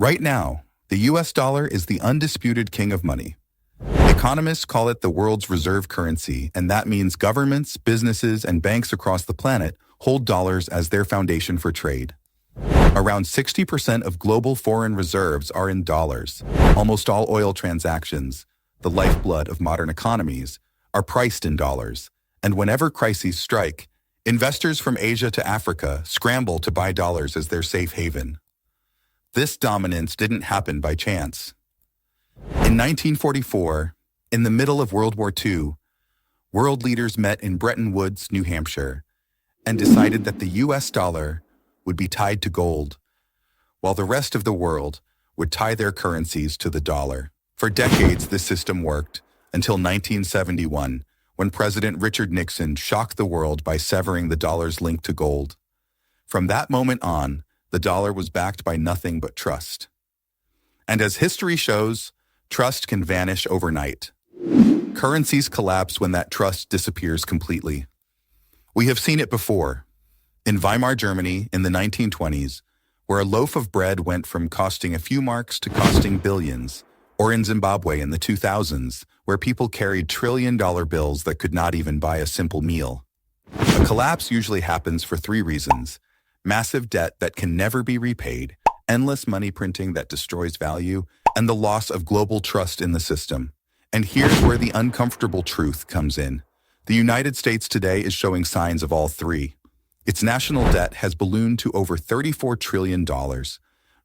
Right now, the US dollar is the undisputed king of money. Economists call it the world's reserve currency, and that means governments, businesses, and banks across the planet hold dollars as their foundation for trade. Around 60% of global foreign reserves are in dollars. Almost all oil transactions, the lifeblood of modern economies, are priced in dollars. And whenever crises strike, investors from Asia to Africa scramble to buy dollars as their safe haven. This dominance didn't happen by chance. In 1944, in the middle of World War II, world leaders met in Bretton Woods, New Hampshire, and decided that the US dollar would be tied to gold, while the rest of the world would tie their currencies to the dollar. For decades, this system worked, until 1971, when President Richard Nixon shocked the world by severing the dollar's link to gold. From that moment on, the dollar was backed by nothing but trust. And as history shows, trust can vanish overnight. Currencies collapse when that trust disappears completely. We have seen it before. In Weimar Germany in the 1920s, where a loaf of bread went from costing a few marks to costing billions, or in Zimbabwe in the 2000s, where people carried trillion-dollar bills that could not even buy a simple meal. A collapse usually happens for three reasons: massive debt that can never be repaid, endless money printing that destroys value, and the loss of global trust in the system. And here's where the uncomfortable truth comes in. The United States today is showing signs of all three. Its national debt has ballooned to over $34 trillion,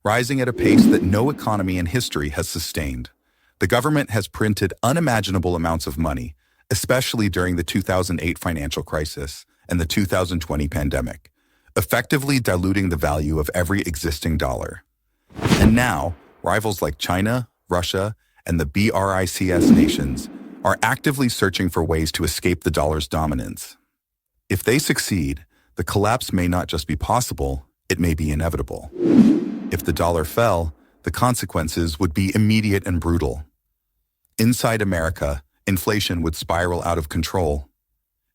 rising at a pace that no economy in history has sustained. The government has printed unimaginable amounts of money, especially during the 2008 financial crisis and the 2020 pandemic, effectively diluting the value of every existing dollar. And now, rivals like China, Russia, and the BRICS nations are actively searching for ways to escape the dollar's dominance. If they succeed, the collapse may not just be possible, it may be inevitable. If the dollar fell, the consequences would be immediate and brutal. Inside America, inflation would spiral out of control.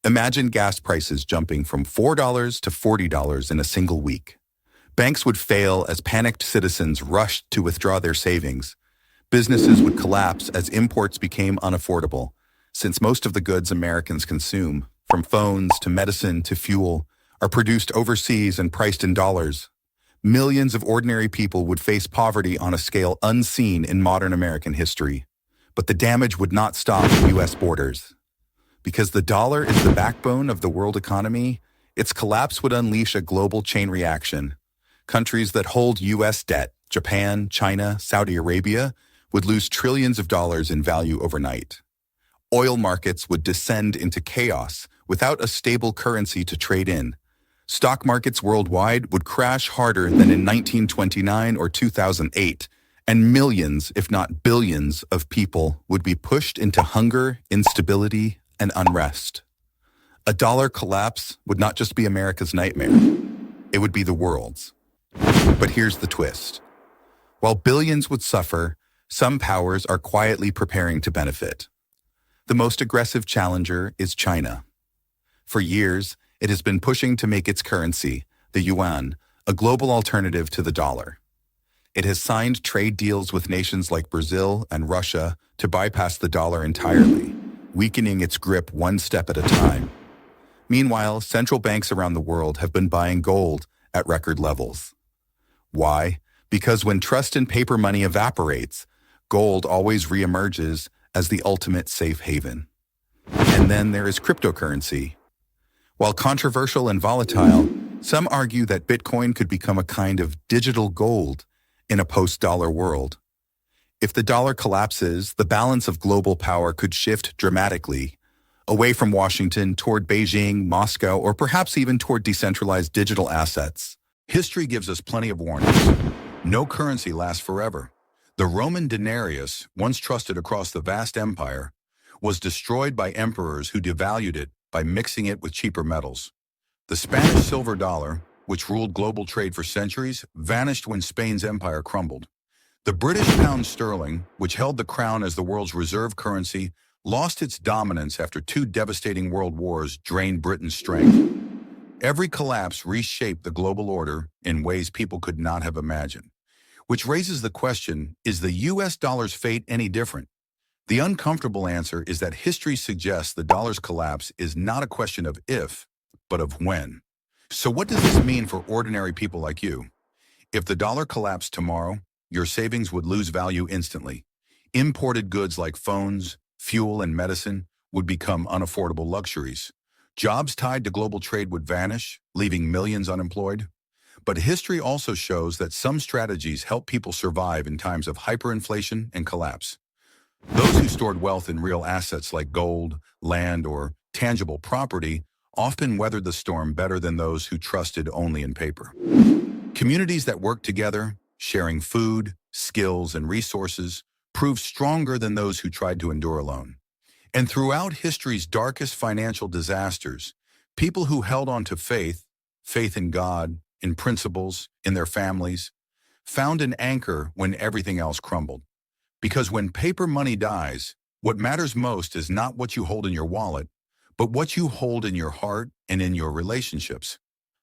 Imagine gas prices jumping from $4 to $40 in a single week. Banks would fail as panicked citizens rushed to withdraw their savings. Businesses would collapse as imports became unaffordable, since most of the goods Americans consume, from phones to medicine to fuel, are produced overseas and priced in dollars. Millions of ordinary people would face poverty on a scale unseen in modern American history. But the damage would not stop at U.S. borders. Because the dollar is the backbone of the world economy, its collapse would unleash a global chain reaction. Countries that hold U.S. debt, Japan, China, Saudi Arabia, would lose trillions of dollars in value overnight. Oil markets would descend into chaos without a stable currency to trade in. Stock markets worldwide would crash harder than in 1929 or 2008, and millions, if not billions, of people would be pushed into hunger, instability, and unrest. A dollar collapse would not just be America's nightmare, it would be the world's. But here's the twist. While billions would suffer, some powers are quietly preparing to benefit. The most aggressive challenger is China. For years, it has been pushing to make its currency, the yuan, a global alternative to the dollar. It has signed trade deals with nations like Brazil and Russia to bypass the dollar entirely, weakening its grip one step at a time. Meanwhile, central banks around the world have been buying gold at record levels. Why? Because when trust in paper money evaporates, gold always reemerges as the ultimate safe haven. And then there is cryptocurrency. While controversial and volatile, some argue that Bitcoin could become a kind of digital gold in a post-dollar world. If the dollar collapses, the balance of global power could shift dramatically, away from Washington toward Beijing, Moscow, or perhaps even toward decentralized digital assets. History gives us plenty of warnings. No currency lasts forever. The Roman denarius, once trusted across the vast empire, was destroyed by emperors who devalued it by mixing it with cheaper metals. The Spanish silver dollar, which ruled global trade for centuries, vanished when Spain's empire crumbled. The British pound sterling, which held the crown as the world's reserve currency, lost its dominance after two devastating world wars drained Britain's strength. Every collapse reshaped the global order in ways people could not have imagined. Which raises the question, is the US dollar's fate any different? The uncomfortable answer is that history suggests the dollar's collapse is not a question of if, but of when. So what does this mean for ordinary people like you? If the dollar collapsed tomorrow, your savings would lose value instantly. Imported goods like phones, fuel, and medicine would become unaffordable luxuries. Jobs tied to global trade would vanish, leaving millions unemployed. But history also shows that some strategies help people survive in times of hyperinflation and collapse. Those who stored wealth in real assets like gold, land, or tangible property often weathered the storm better than those who trusted only in paper. Communities that work together, sharing food, skills, and resources, proved stronger than those who tried to endure alone. And throughout history's darkest financial disasters, people who held on to faith in God, in principles, in their families, found an anchor when everything else crumbled. Because when paper money dies, what matters most is not what you hold in your wallet, but what you hold in your heart and in your relationships.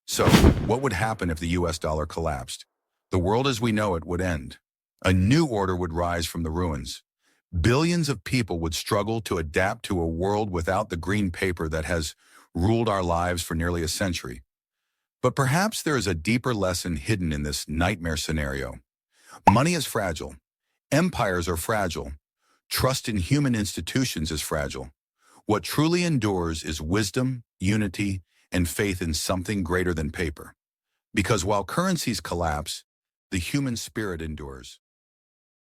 So, what would happen if the US dollar collapsed? The world as we know it would end. A new order would rise from the ruins. Billions of people would struggle to adapt to a world without the green paper that has ruled our lives for nearly a century. But perhaps there is a deeper lesson hidden in this nightmare scenario. Money is fragile. Empires are fragile. Trust in human institutions is fragile. What truly endures is wisdom, unity, and faith in something greater than paper. Because while currencies collapse, the human spirit endures.